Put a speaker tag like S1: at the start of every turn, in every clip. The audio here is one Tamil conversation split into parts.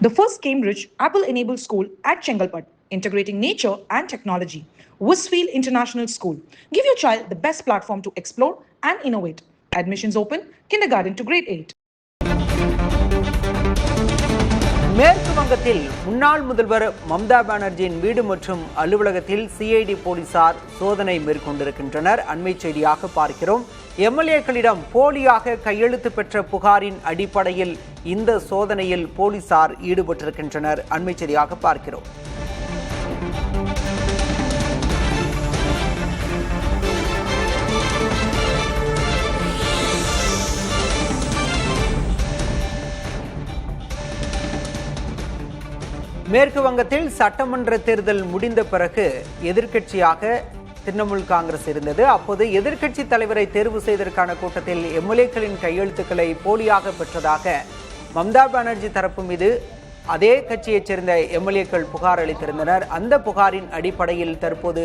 S1: The first Cambridge Apple-enabled school at Chengalpat, integrating nature and technology. Westfield International School. Give your child the best platform to explore and innovate. Admissions open, kindergarten to grade 8.
S2: மேற்கு வங்கத்தில் முன்னாள் முதல்வர் மம்தா பானர்ஜியின் வீடு மற்றும் அலுவலகத்தில் சிஐடி போலீசார் சோதனை மேற்கொண்டிருக்கின்றனர். அண்மை செய்தியாக பார்க்கிறோம். எம்எல்ஏக்களிடம் போலியாக கையெழுத்து பெற்ற புகாரின் அடிப்படையில் இந்த சோதனையில் போலீசார் ஈடுபட்டிருக்கின்றனர். அண்மை செய்தியாக பார்க்கிறோம். மேற்கு வங்கத்தில் சட்டமன்ற தேர்தல் முடிந்த பிறகு எதிர்க்கட்சியாக திரிணாமுல் காங்கிரஸ் இருந்தது. அப்போது எதிர்க்கட்சி தலைவரை தேர்வு செய்வதற்கான கூட்டத்தில் எம்எல்ஏக்களின் கையெழுத்துக்களை போலியாக பெற்றதாக மம்தா பானர்ஜி தரப்பு மீது அதே கட்சியைச் சேர்ந்த எம்எல்ஏக்கள் புகார் அளித்திருந்தனர். அந்த புகாரின் அடிப்படையில் தற்போது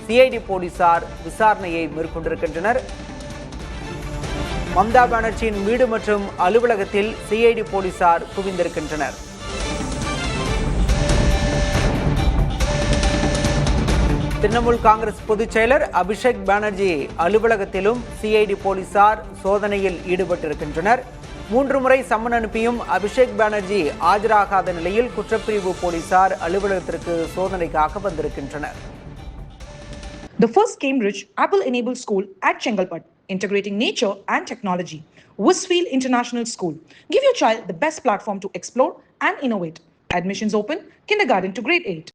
S2: சிஐடி போலீசார் விசாரணையை மேற்கொண்டிருக்கின்றனர். மம்தா பானர்ஜியின் வீடு மற்றும் அலுவலகத்தில் சிஐடி போலீசார் குவிந்திருக்கின்றனர். திரிணாமுல் காங்கிரஸ் பொதுச் செயலர் அபிஷேக் பானர்ஜி அலுவலகத்திலும் சிஐடி போலீசார் சோதனையில் ஈடுபட்டிருக்கின்றனர். 3 முறை சம்மன் அனுப்பியும் அபிஷேக் பானர்ஜி ஆஜராகாத நிலையில் குற்றப்பிரிவு போலீசார் அலுவலகத்திற்கு சோதனைக்காக வந்திருக்கின்றனர்.
S1: The first Cambridge Apple-enabled school at Chengalpat, integrating nature and technology. Westfield International School. Give your child the best platform to explore and innovate. Admissions open, kindergarten to grade 8.